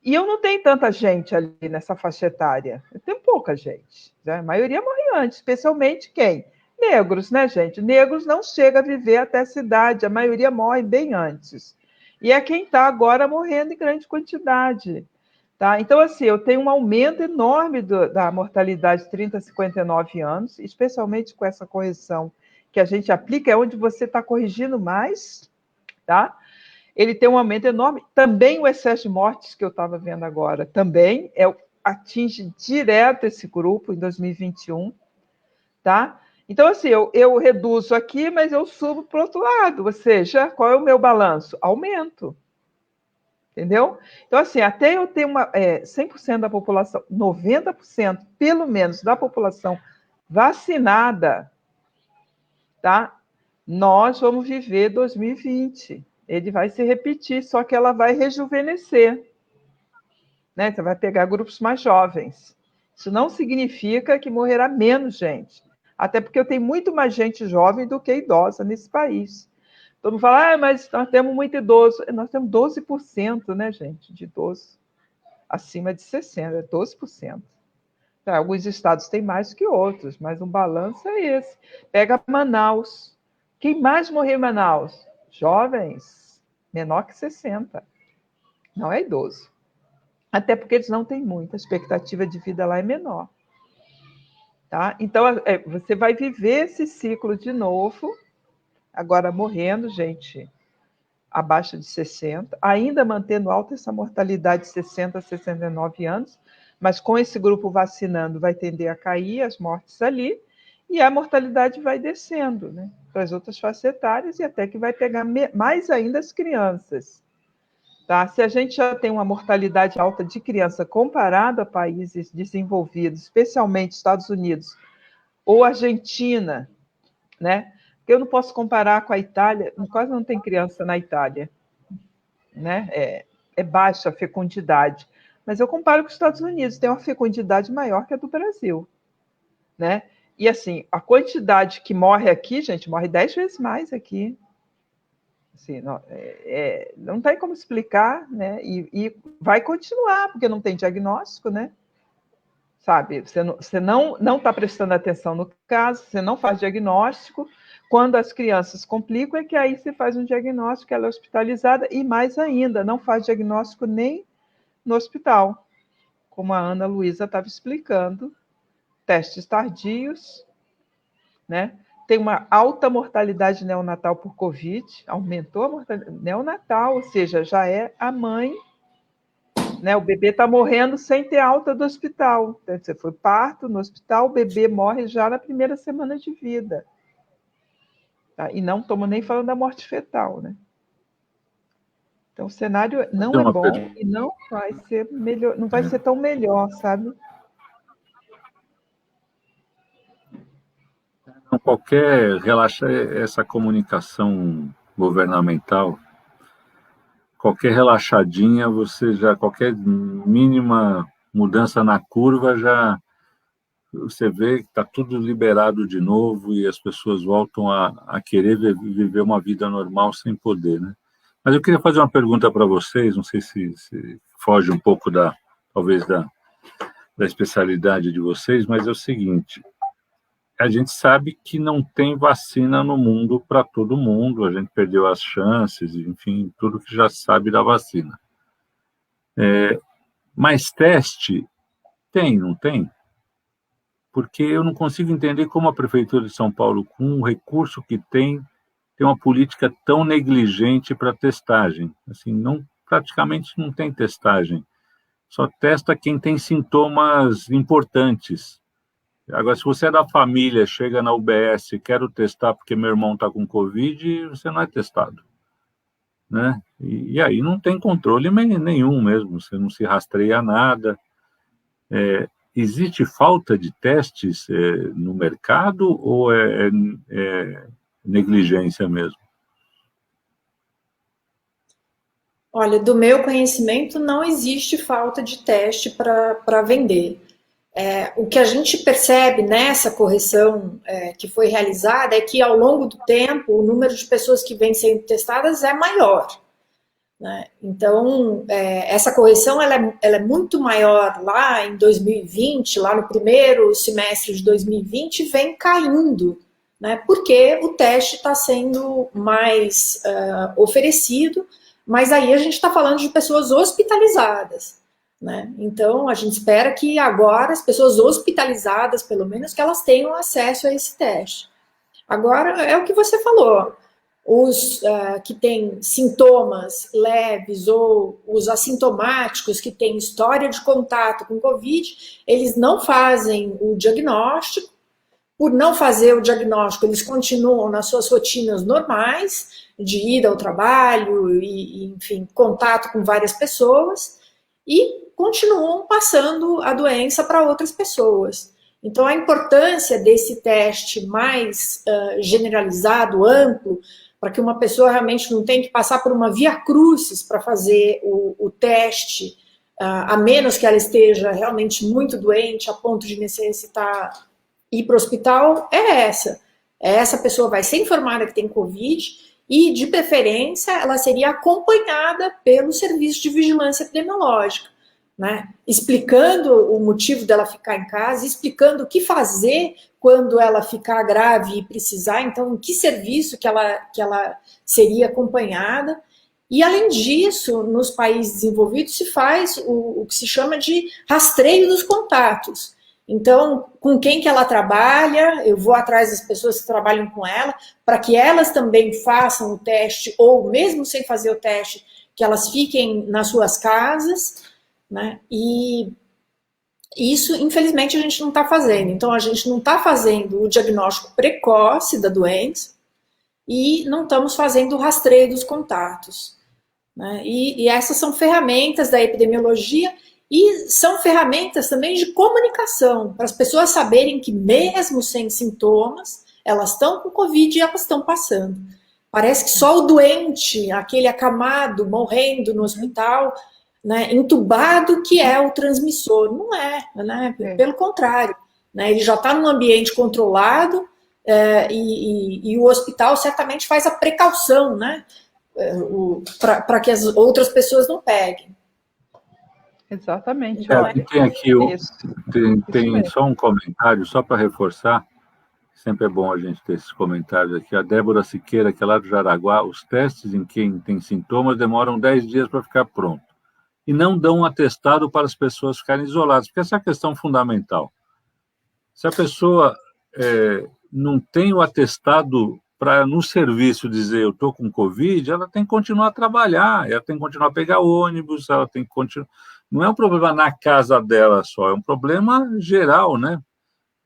D: E eu não tenho tanta gente ali nessa faixa etária. Eu tenho pouca gente. Né? A maioria morre antes, especialmente quem? Negros, né, gente? Negros não chegam a viver até essa idade, a maioria morre bem antes. E é quem está agora morrendo em grande quantidade. Tá? Então, assim, eu tenho um aumento enorme da mortalidade de 30 a 59 anos, especialmente com essa correção que a gente aplica, é onde você está corrigindo mais, tá? Ele tem um aumento enorme. Também o excesso de mortes que eu estava vendo agora, também atinge direto esse grupo em 2021, tá? Então, assim, eu reduzo aqui, mas eu subo para o outro lado. Ou seja, qual é o meu balanço? Aumento. Entendeu? Então, assim, até eu ter 100% da população, 90% pelo menos da população vacinada, tá? Nós vamos viver 2020. Ele vai se repetir, só que ela vai rejuvenescer. Né? Você vai pegar grupos mais jovens. Isso não significa que morrerá menos gente. Até porque eu tenho muito mais gente jovem do que idosa nesse país. Todo mundo fala, mas nós temos muito idoso. Nós temos 12%, né, gente, de idoso acima de 60, 12%. Tá, alguns estados têm mais que outros, mas o balanço é esse. Pega Manaus. Quem mais morreu em Manaus? Jovens, menor que 60. Não é idoso. Até porque eles não têm muito, a expectativa de vida lá é menor. Tá? Então, você vai viver esse ciclo de novo, agora morrendo, gente, abaixo de 60, ainda mantendo alta essa mortalidade de 60 a 69 anos, mas com esse grupo vacinando vai tender a cair as mortes ali, e a mortalidade vai descendo, né, para as outras faixas etárias, e até que vai pegar mais ainda as crianças. Tá? Se a gente já tem uma mortalidade alta de criança comparado a países desenvolvidos, especialmente Estados Unidos ou Argentina, né? Porque eu não posso comparar com a Itália, quase não tem criança na Itália, né? É baixa a fecundidade, mas eu comparo com os Estados Unidos, tem uma fecundidade maior que a do Brasil, né? E assim, a quantidade que morre aqui, gente, morre 10 vezes mais aqui. Assim, não tem como explicar, né? E vai continuar, porque não tem diagnóstico, né? Sabe? Você não está prestando atenção no caso, você não faz diagnóstico. Quando as crianças complicam, é que aí você faz um diagnóstico, ela é hospitalizada, e mais ainda, não faz diagnóstico nem no hospital, como a Ana Luísa estava explicando, testes tardios, né? Tem uma alta mortalidade neonatal por Covid, aumentou a mortalidade neonatal, ou seja, já é a mãe, né? O bebê está morrendo sem ter alta do hospital. Você foi parto no hospital, o bebê morre já na primeira semana de vida. Tá? E não estamos nem falando da morte fetal, né? Então, o cenário não é bom e não vai ser melhor, não vai ser tão melhor, sabe?
A: Qualquer relaxar essa comunicação governamental, qualquer relaxadinha, qualquer mínima mudança na curva, já você vê que está tudo liberado de novo e as pessoas voltam a querer viver uma vida normal sem poder, né? Mas eu queria fazer uma pergunta para vocês, não sei se foge um pouco talvez da especialidade de vocês, mas é o seguinte: a gente sabe que não tem vacina no mundo para todo mundo, a gente perdeu as chances, enfim, tudo que já sabe da vacina. Mas teste tem, não tem? Porque eu não consigo entender como a Prefeitura de São Paulo, com o recurso que tem uma política tão negligente para testagem. Assim, praticamente não tem testagem. Só testa quem tem sintomas importantes. Agora, se você é da família, chega na UBS, quero testar porque meu irmão está com Covid, você não é testado. né? E aí não tem controle nenhum mesmo, você não se rastreia nada. Existe falta de testes no mercado ou é negligência mesmo?
B: Olha, do meu conhecimento, não existe falta de teste para vender. O que a gente percebe nessa correção que foi realizada é que, ao longo do tempo, o número de pessoas que vêm sendo testadas é maior, né? Então, essa correção ela é muito maior lá em 2020, lá no primeiro semestre de 2020, vem caindo, né? Porque o teste está sendo mais oferecido, mas aí a gente está falando de pessoas hospitalizadas, né? Então, a gente espera que agora as pessoas hospitalizadas, pelo menos, que elas tenham acesso a esse teste. Agora, é o que você falou, os que têm sintomas leves ou os assintomáticos que têm história de contato com Covid, eles não fazem o diagnóstico. Por não fazer o diagnóstico, eles continuam nas suas rotinas normais, de ida ao trabalho e, enfim, contato com várias pessoas, e continuam passando a doença para outras pessoas. Então, a importância desse teste mais generalizado, amplo, para que uma pessoa realmente não tenha que passar por uma via crucis para fazer o teste, a menos que ela esteja realmente muito doente, a ponto de necessitar ir para o hospital, é essa. Essa pessoa vai ser informada que tem Covid e, de preferência, ela seria acompanhada pelo serviço de vigilância epidemiológica, né? Explicando o motivo dela ficar em casa, explicando o que fazer quando ela ficar grave e precisar, então, em que serviço que ela seria acompanhada. E, além disso, nos países desenvolvidos se faz o que se chama de rastreio dos contatos. Então, com quem que ela trabalha, eu vou atrás das pessoas que trabalham com ela, para que elas também façam o teste, ou mesmo sem fazer o teste, que elas fiquem nas suas casas, né? E isso, infelizmente, a gente não está fazendo. Então, a gente não está fazendo o diagnóstico precoce da doença e não estamos fazendo o rastreio dos contatos, né? E essas são ferramentas da epidemiologia e são ferramentas também de comunicação, para as pessoas saberem que, mesmo sem sintomas, elas estão com Covid e elas estão passando. Parece que só o doente, aquele acamado, morrendo no hospital, né, entubado, que é o transmissor. Não é, né? Pelo contrário, né, ele já está num ambiente controlado e o hospital certamente faz a precaução, né, para que as outras pessoas não peguem.
D: Exatamente.
A: Tem aqui tem só um comentário, só para reforçar, sempre é bom a gente ter esses comentários aqui. A Débora Siqueira, que é lá do Jaraguá, os testes em quem tem sintomas demoram 10 dias para ficar pronto. E não dão um atestado para as pessoas ficarem isoladas, porque essa é a questão fundamental. Se a pessoa não tem o atestado para, no serviço, dizer eu estou com Covid, ela tem que continuar a trabalhar, ela tem que continuar a pegar ônibus, ela tem que continuar... Não é um problema na casa dela só, é um problema geral, né?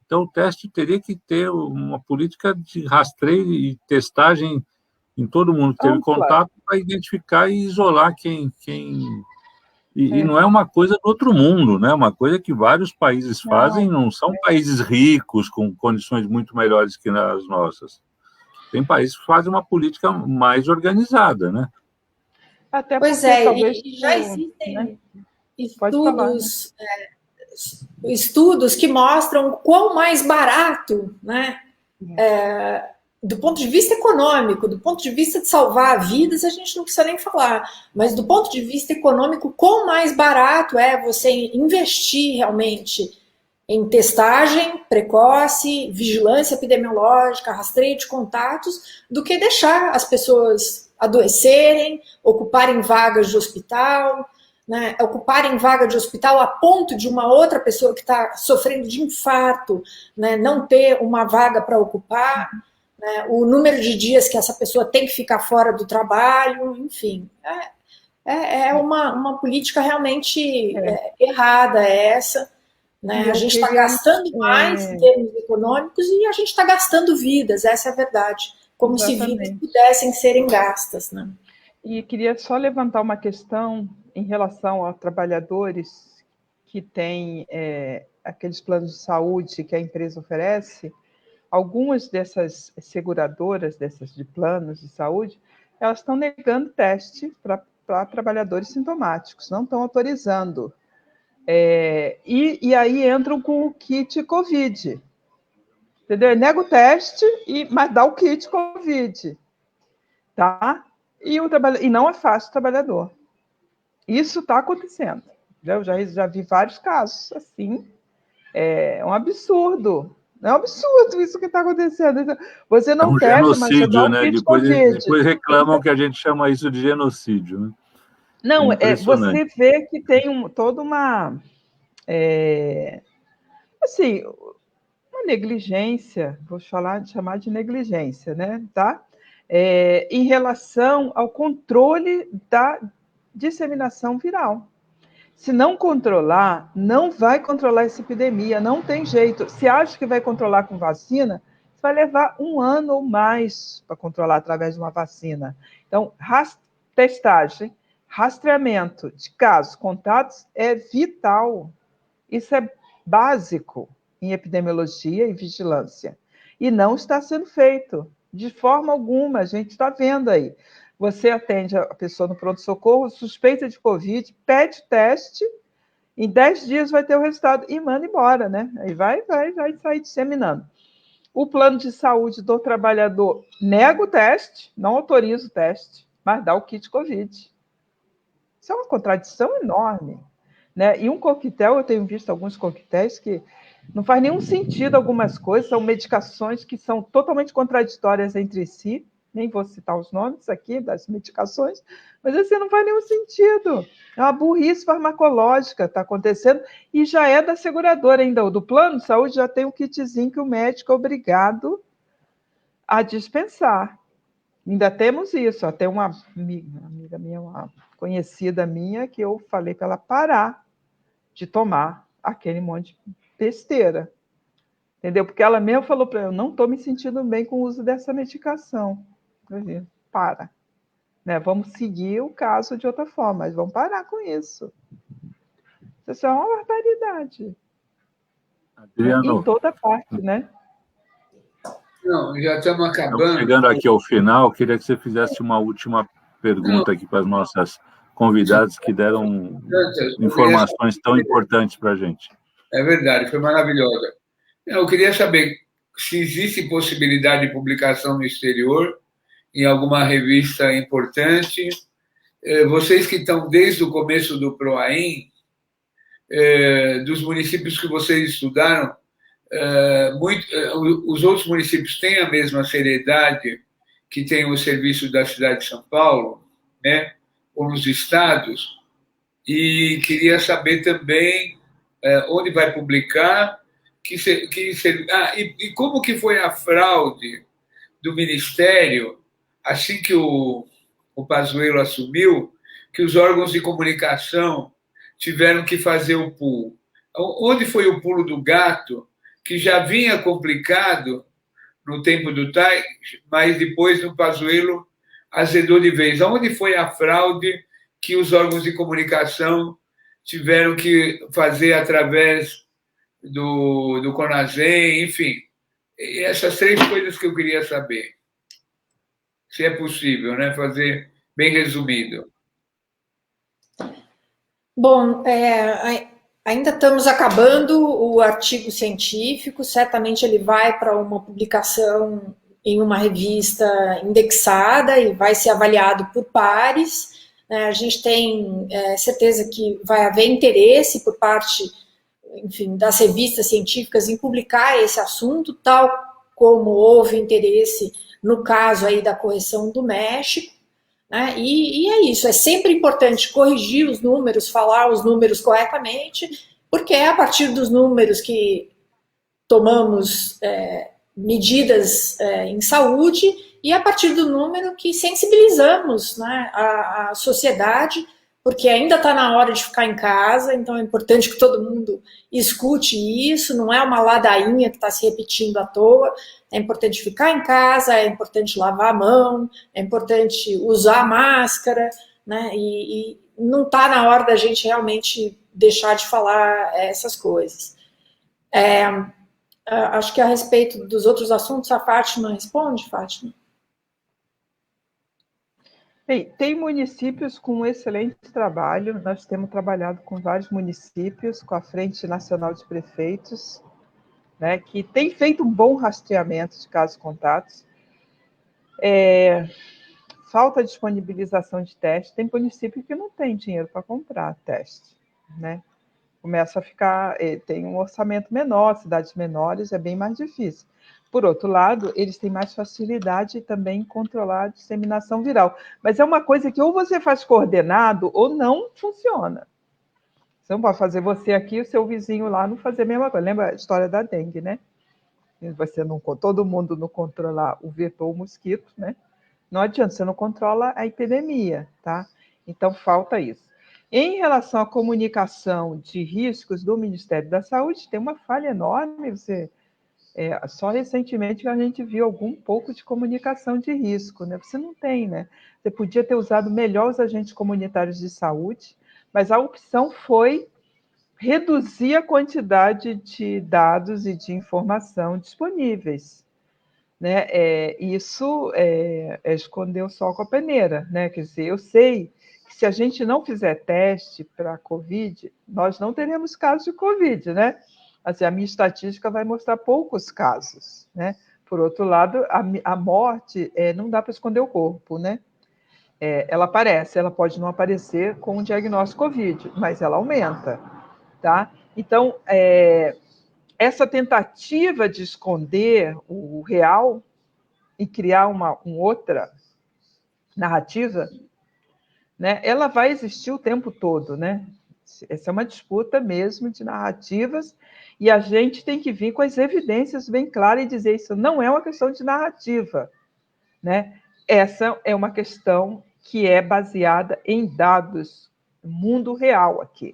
A: Então, o teste teria que ter uma política de rastreio e testagem em todo mundo que teve contato para identificar e isolar quem... E não é uma coisa do outro mundo, né? É uma coisa que vários países fazem, não são países ricos, com condições muito melhores que as nossas. Tem países que fazem uma política mais organizada, né?
D: Até
B: pois
D: porque, talvez,
B: já existem, né,
D: né?
B: estudos que mostram quão mais barato, né, do ponto de vista econômico, do ponto de vista de salvar vidas, a gente não precisa nem falar, mas do ponto de vista econômico, quão mais barato é você investir realmente em testagem precoce, vigilância epidemiológica, rastreio de contatos, do que deixar as pessoas adoecerem, ocuparem vagas de hospital, né, ocuparem vaga de hospital a ponto de uma outra pessoa que está sofrendo de infarto, né, não ter uma vaga para ocupar, né, o número de dias que essa pessoa tem que ficar fora do trabalho, enfim. É uma política realmente errada essa. Né? A gente está gastando mais em termos econômicos e a gente está gastando vidas, essa é a verdade. Como se vidas pudessem serem gastas, né?
D: E queria só levantar uma questão em relação a trabalhadores que têm aqueles planos de saúde que a empresa oferece. Algumas dessas seguradoras, dessas de planos de saúde, elas estão negando teste para trabalhadores sintomáticos, não estão autorizando. E aí entram com o kit Covid. Entendeu? Nega o teste, mas dá o kit Covid. Tá? E não é fácil o trabalhador. Isso está acontecendo. Eu já vi vários casos assim. É um absurdo. É um absurdo isso que está acontecendo. Você não testa, mas você dá
A: genocídio,
D: um
A: né?
D: kit Covid.
A: Depois reclamam que a gente chama isso de genocídio, né?
D: Não,
A: impressionante.
D: você vê que tem toda uma... assim, uma negligência, vou chamar de negligência, né? Tá? Em relação ao controle da disseminação viral. Se não controlar, não vai controlar essa epidemia, não tem jeito. Se acha que vai controlar com vacina, vai levar 1 ano ou mais para controlar através de uma vacina. Então, testagem, rastreamento de casos, contatos é vital. Isso é básico em epidemiologia e vigilância. E não está sendo feito de forma alguma, a gente está vendo aí. Você atende a pessoa no pronto-socorro, suspeita de Covid, pede teste, em 10 dias vai ter o resultado e manda embora, né? Aí vai sair disseminando. O plano de saúde do trabalhador nega o teste, não autoriza o teste, mas dá o kit Covid. Isso é uma contradição enorme. Né? E um coquetel, eu tenho visto alguns coquetéis que não faz nenhum sentido algumas coisas, são medicações que são totalmente contraditórias entre si, nem vou citar os nomes aqui das medicações, mas assim, não faz nenhum sentido. É uma burrice farmacológica está acontecendo e já é da seguradora ainda. Do plano de saúde já tem um kitzinho que o médico é obrigado a dispensar. Ainda temos isso. Até uma amiga minha, uma conhecida minha, que eu falei para ela parar de tomar aquele monte de besteira. Entendeu? Porque ela mesma falou para eu não estou me sentindo bem com o uso dessa medicação. Eu disse, para. Né? Vamos seguir o caso de outra forma, mas vamos parar com isso. Isso é uma barbaridade.
A: Adriano,
D: em toda parte, né?
C: Não, já estamos acabando.
A: Estamos chegando aqui ao final, queria que você fizesse uma última pergunta aqui para as nossas convidadas que deram informações tão importantes para a gente.
C: É verdade, foi maravilhosa. Eu queria saber se existe possibilidade de publicação no exterior, em alguma revista importante. Vocês que estão desde o começo do PROAIN, dos municípios que vocês estudaram, os outros municípios têm a mesma seriedade que tem o serviço da cidade de São Paulo, né? Ou nos estados, e queria saber também onde vai publicar, e como que foi a fraude do Ministério, assim que o Pazuello assumiu, que os órgãos de comunicação tiveram que fazer o pulo. Onde foi o pulo do gato, que já vinha complicado no tempo do Tai, mas depois no Pazuello azedou de vez. Onde foi a fraude que os órgãos de comunicação tiveram que fazer através do CONASEM, enfim. E essas 3 coisas que eu queria saber. Se é possível, né? Fazer bem resumido.
B: Bom, ainda estamos acabando o artigo científico, certamente ele vai para uma publicação em uma revista indexada e vai ser avaliado por pares. A gente tem certeza que vai haver interesse por parte, enfim, das revistas científicas em publicar esse assunto, tal como houve interesse no caso aí da correção do México. Né? E é isso, é sempre importante corrigir os números, falar os números corretamente, porque é a partir dos números que tomamos medidas em saúde e a partir do número que sensibilizamos, né, a sociedade porque ainda está na hora de ficar em casa, então é importante que todo mundo escute isso, não é uma ladainha que está se repetindo à toa, é importante ficar em casa, é importante lavar a mão, é importante usar máscara, né? E não está na hora da gente realmente deixar de falar essas coisas. Acho que a respeito dos outros assuntos, a Fátima responde, Fátima?
D: Bem, tem municípios com um excelente trabalho, nós temos trabalhado com vários municípios, com a Frente Nacional de Prefeitos, né, que tem feito um bom rastreamento de casos contatos. Falta de disponibilização de teste, tem município que não tem dinheiro para comprar teste, né? Começa a ficar, tem um orçamento menor, cidades menores, é bem mais difícil. Por outro lado, eles têm mais facilidade também em controlar a disseminação viral. Mas é uma coisa que ou você faz coordenado ou não funciona. Você não pode fazer você aqui e o seu vizinho lá não fazer a mesma coisa. Lembra a história da dengue, né? Você não, todo mundo não controlar o vetor, o mosquito, né? Não adianta, você não controla a epidemia, tá? Então, falta isso. Em relação à comunicação de riscos do Ministério da Saúde, tem uma falha enorme. Só recentemente a gente viu algum pouco de comunicação de risco, né? Você não tem, né? Você podia ter usado melhor os agentes comunitários de saúde, mas a opção foi reduzir a quantidade de dados e de informação disponíveis, né? Isso é esconder o sol com a peneira, né? Quer dizer, eu sei que se a gente não fizer teste para a Covid, nós não teremos casos de Covid, né? Assim, a minha estatística vai mostrar poucos casos, né? Por outro lado, a morte não dá para esconder o corpo, né? Ela aparece, ela pode não aparecer com o diagnóstico Covid, mas ela aumenta, tá? Então, essa tentativa de esconder o real e criar uma outra narrativa, né, ela vai existir o tempo todo, né? Essa é uma disputa mesmo de narrativas e a gente tem que vir com as evidências bem claras e dizer isso não é uma questão de narrativa, né? Essa é uma questão que é baseada em dados, mundo real aqui,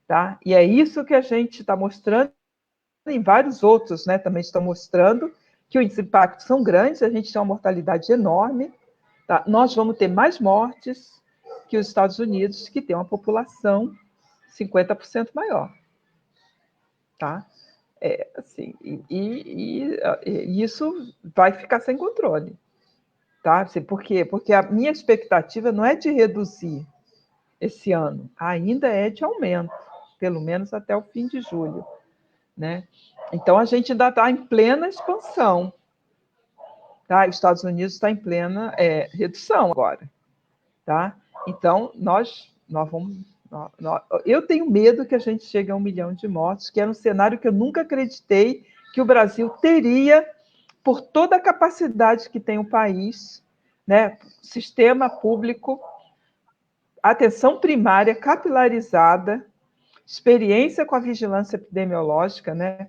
D: tá? E é isso que a gente está mostrando, em vários outros, né? Também estão mostrando que os impactos são grandes, a gente tem uma mortalidade enorme, tá? Nós vamos ter mais mortes que os Estados Unidos, que tem uma população 50% maior, tá? Assim, e isso vai ficar sem controle, tá? Por quê? Porque a minha expectativa não é de reduzir esse ano, ainda é de aumento, pelo menos até o fim de julho, né? Então, a gente ainda está em plena expansão, tá? Os Estados Unidos está em plena redução agora, tá? Então, nós vamos... Eu tenho medo que a gente chegue a 1 milhão de mortos, que era um cenário que eu nunca acreditei que o Brasil teria, por toda a capacidade que tem o país, né? Sistema público, atenção primária capilarizada, experiência com a vigilância epidemiológica, né?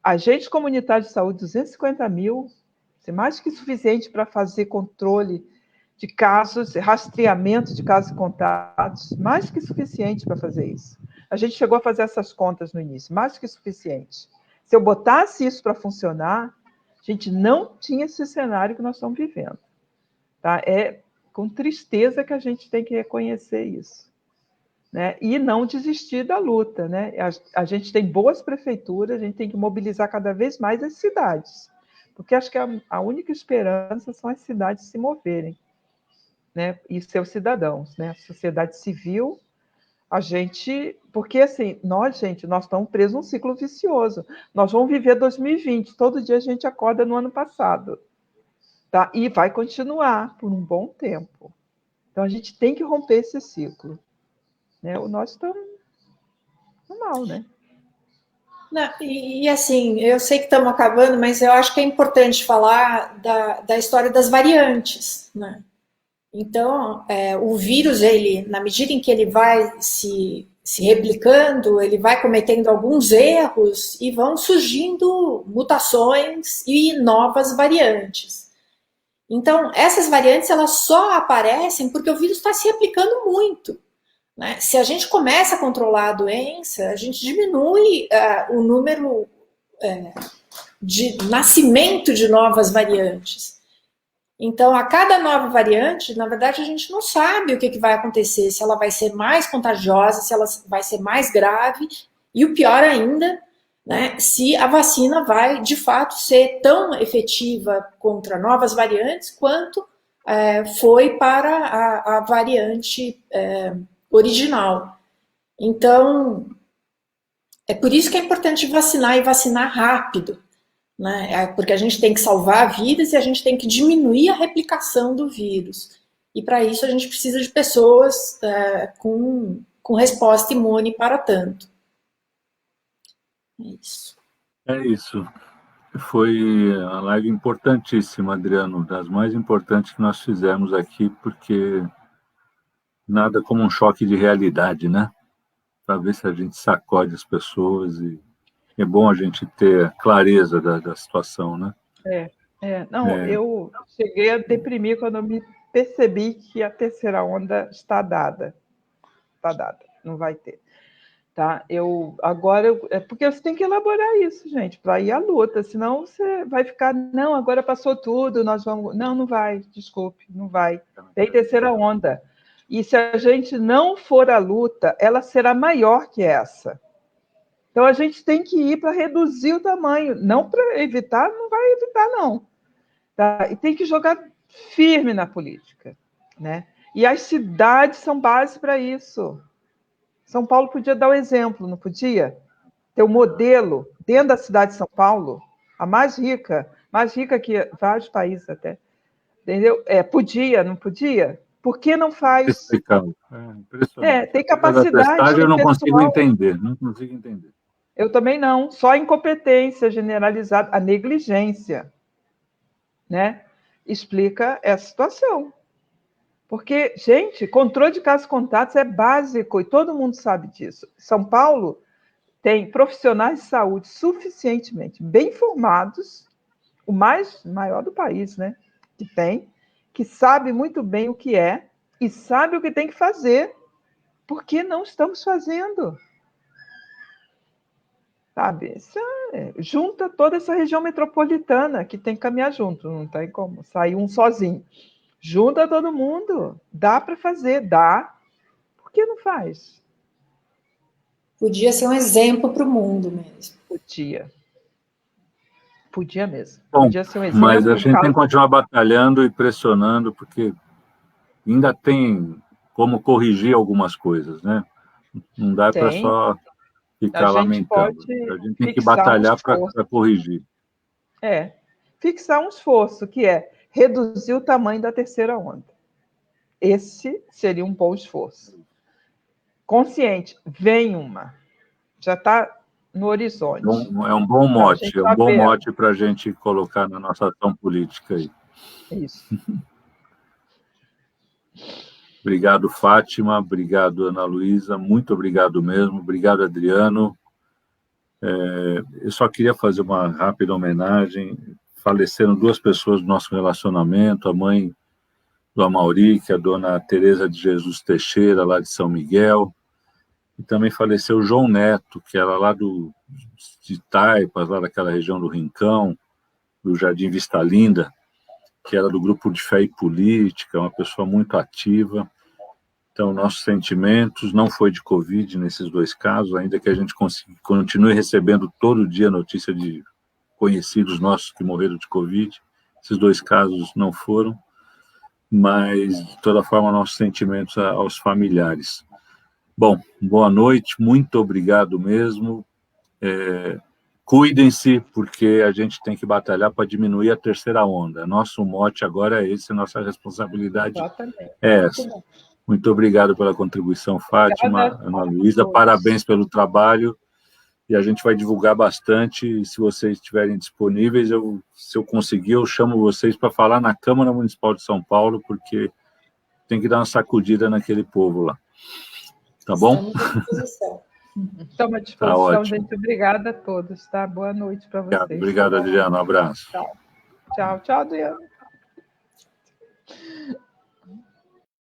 D: Agentes comunitários de saúde, 250 mil, mais que suficiente para fazer controle de casos, rastreamento de casos contatos, mais que suficiente para fazer isso. A gente chegou a fazer essas contas no início, mais que suficiente. Se eu botasse isso para funcionar, a gente não tinha esse cenário que nós estamos vivendo, tá? É com tristeza que a gente tem que reconhecer isso, né? E não desistir da luta, né? A gente tem boas prefeituras, a gente tem que mobilizar cada vez mais as cidades, porque acho que a única esperança são as cidades se moverem, né? E seus cidadãos, né? A sociedade civil, a gente... Porque, assim, nós estamos presos num ciclo vicioso. Nós vamos viver 2020, todo dia a gente acorda no ano passado, tá? E vai continuar por um bom tempo. Então, a gente tem que romper esse ciclo, né? Nós estamos mal, né?
B: Não, assim, eu sei que estamos acabando, mas eu acho que é importante falar da história das variantes, né? Então, o vírus, ele, na medida em que ele vai se replicando, ele vai cometendo alguns erros e vão surgindo mutações e novas variantes. Então, essas variantes, elas só aparecem porque o vírus está se replicando muito. né? Se a gente começa a controlar a doença, a gente diminui o número de nascimento de novas variantes. Então, a cada nova variante, na verdade, a gente não sabe o que vai acontecer, se ela vai ser mais contagiosa, se ela vai ser mais grave, e o pior ainda, né, se a vacina vai, de fato, ser tão efetiva contra novas variantes quanto foi para a variante original. Então, é por isso que é importante vacinar e vacinar rápido, né? Porque a gente tem que salvar vidas e a gente tem que diminuir a replicação do vírus. E para isso a gente precisa de pessoas com resposta imune para tanto. É isso.
A: É isso. Foi a live importantíssima, Adriano, das mais importantes que nós fizemos aqui, porque nada como um choque de realidade, né? Para ver se a gente sacode as pessoas e é bom a gente ter clareza da situação, né?
D: Eu cheguei a deprimir quando eu me percebi que a terceira onda está dada. Está dada, não vai ter. Tá? Porque você tem que elaborar isso, gente, para ir à luta, senão você vai ficar, não, agora passou tudo, nós vamos... Não vai, desculpe, não vai. Tem terceira onda. E se a gente não for à luta, ela será maior que essa. Então, a gente tem que ir para reduzir o tamanho, não para evitar, não vai evitar, não. Tá? E tem que jogar firme na política, né? E as cidades são base para isso. São Paulo podia dar o exemplo, não podia? Ter um modelo dentro da cidade de São Paulo, a mais rica que vários países até, entendeu? Podia, não podia? Por que não faz? Tem capacidade.
A: Eu não consigo entender, não consigo entender.
D: Eu também não, só a incompetência generalizada, a negligência, né? Explica essa situação. Porque, gente, controle de casos e contatos é básico e todo mundo sabe disso. São Paulo tem profissionais de saúde suficientemente bem formados, o maior do país, né? Que sabe muito bem o que é e sabe o que tem que fazer. Por que não estamos fazendo? Sabe? Junta toda essa região metropolitana que tem que caminhar junto, não tem como sair um sozinho. Junta todo mundo. Dá para fazer, dá. Por que não faz?
B: Podia ser um exemplo para o mundo mesmo.
D: Podia mesmo.
A: Bom,
D: podia ser um exemplo.
A: Mas a gente tem que continuar batalhando e pressionando, porque ainda tem como corrigir algumas coisas, né? Não dá para só ficar lamentando. A gente tem que batalhar para corrigir.
D: Fixar um esforço, que é reduzir o tamanho da terceira onda. Esse seria um bom esforço. Consciente, vem uma. Já está no horizonte.
A: É um bom mote, mote para a gente colocar na nossa ação política aí.
D: Isso.
A: Obrigado, Fátima. Obrigado, Ana Luísa. Muito obrigado mesmo. Obrigado, Adriano. Eu só queria fazer uma rápida homenagem. Faleceram 2 pessoas do nosso relacionamento, a mãe do Amauri, que é a dona Tereza de Jesus Teixeira, lá de São Miguel, e também faleceu o João Neto, que era lá de Taipas, lá daquela região do Rincão, do Jardim Vista Linda, que era do grupo de fé e política, uma pessoa muito ativa. Então, nossos sentimentos, não foi de Covid nesses 2 casos, ainda que a gente continue recebendo todo dia notícia de conhecidos nossos que morreram de Covid. Esses 2 casos não foram, mas, de toda forma, nossos sentimentos aos familiares. Bom, boa noite, muito obrigado mesmo. Cuidem-se, porque a gente tem que batalhar para diminuir a terceira onda. Nosso mote agora é esse, nossa responsabilidade é essa. Muito obrigado pela contribuição, Fátima, Ana Luísa, parabéns pelo trabalho. E a gente vai divulgar bastante, e se vocês estiverem disponíveis, se eu conseguir, eu chamo vocês para falar na Câmara Municipal de São Paulo, porque tem que dar uma sacudida naquele povo lá. Tá bom?
D: Estamos à disposição, gente. Obrigada a todos, tá? Boa noite para vocês.
A: Obrigado, Adriano. Um abraço.
D: Tchau, Adriano.